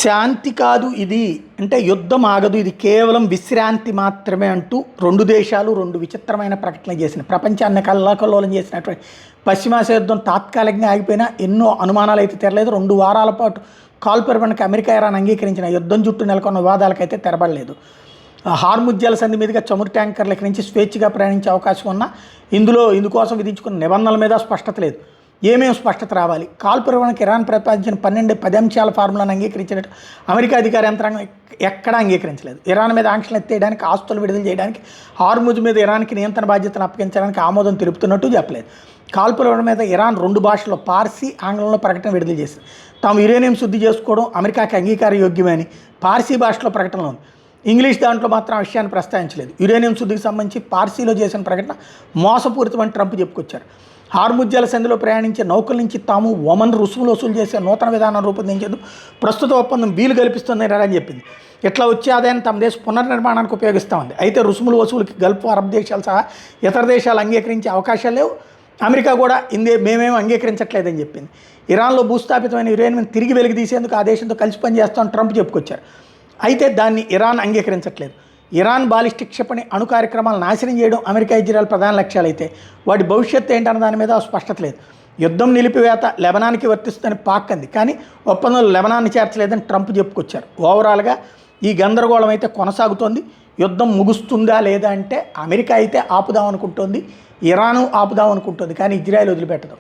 శాంతి కాదు ఇది, అంటే యుద్ధం ఆగదు, ఇది కేవలం విశ్రాంతి మాత్రమే అంటూ రెండు దేశాలు రెండు విచిత్రమైన ప్రకటనలు చేసినాయి. ప్రపంచాన్ని కల్లాకల్లోలం చేసినటువంటి పశ్చిమాసియా యుద్ధం తాత్కాలికంగా ఆగిపోయినా ఎన్నో అనుమానాలు అయితే తెరలేదు. 2 వారాల పాటు కాల్పురపణకు అమెరికా ఇరాన్ అంగీకరించిన యుద్ధం చుట్టూ నెలకొన్న వివాదాలకైతే తెరబడలేదు. హార్ముజ్ జలసంధి మీదుగా చమురు ట్యాంకర్ల నుంచి స్వేచ్ఛగా ప్రయాణించే అవకాశం ఉన్నా ఇందుకోసం విధించుకున్న నిబంధనల మీద స్పష్టత లేదు. ఏమేమి స్పష్టత రావాలి? కాల్పురపణకు ఇరాన్ ప్రతిపాదించిన 10 అంశాల ఫార్ములాను అంగీకరించినట్టు అమెరికా అధికార యంత్రాంగం ఎక్కడా అంగీకరించలేదు. ఇరాన్ మీద ఆంక్షలు ఎత్తేయడానికి, ఆస్తులు విడుదల చేయడానికి, హార్ముజ్ మీద ఇరాన్కి నియంత్రణ బాధ్యతను అప్పగించడానికి ఆమోదం తెలుపుతున్నట్టు చెప్పలేదు. కాల్పురపణ మీద ఇరాన్ 2 భాషల్లో పార్సీ, ఆంగ్లంలో ప్రకటన విడుదల చేసింది. తాము యురేనియం శుద్ధి చేసుకోవడం అమెరికాకి అంగీకార యోగ్యమని పార్సీ భాషలో ప్రకటనలో ఉంది. ఇంగ్లీష్ దాంట్లో మాత్రం ఆ విషయాన్ని ప్రస్తావించలేదు. యురేనియం శుద్ధికి సంబంధించి పార్సీలో చేసిన ప్రకటన మోసపూరితమని ట్రంప్ చెప్పుకొచ్చారు. హార్ముజ్ జలసంధిలో ప్రయాణించే నౌకల నుంచి తాము ఒమన్ రుసుములు వసూలు చేసే నూతన విధానం రూపొందించేందుకు ప్రస్తుత ఒప్పందం వీలు కల్పిస్తుందని ఇరాన్ చెప్పింది. ఇట్లా వచ్చే ఆదాయాన్ని తమ దేశ పునర్నిర్మాణానికి ఉపయోగిస్తామంది. అయితే రుసుములు వసూలుకి గల్ఫ్ అరబ్ దేశాలు సహా ఇతర దేశాలు అంగీకరించే అవకాశాలు లేవు. అమెరికా కూడా మేమేం అంగీకరించట్లేదని చెప్పింది. ఇరాన్లో భూస్థాపితమైన యురేనియం తిరిగి వెలికి తీసేందుకు ఆ దేశంతో కలిసి పనిచేస్తామని ట్రంప్ చెప్పుకొచ్చారు. అయితే దాన్ని ఇరాన్ అంగీకరించట్లేదు. ఇరాన్ బాలిస్టిక్ క్షిపణి అణు కార్యక్రమాలు నాశనం చేయడం అమెరికా, ఇజ్రాయెల్ ప్రధాన లక్ష్యాలైతే వాటి భవిష్యత్తు ఏంటన్న దాని మీద స్పష్టత లేదు. యుద్ధం నిలిపివేత లెబనాన్కి వర్తిస్తుందని పాక్ అంది, కానీ ఒప్పందంలో లెబనాన్ని చేర్చలేదని ట్రంప్ చెప్పుకొచ్చారు. ఓవరాల్గా ఈ గందరగోళం అయితే కొనసాగుతోంది. యుద్ధం ముగుస్తుందా లేదా అంటే అమెరికా అయితే ఆపుదాం అనుకుంటోంది, ఇరాను ఆపుదాం అనుకుంటుంది, కానీ ఇజ్రాయెల్ వదిలిపెట్టదు.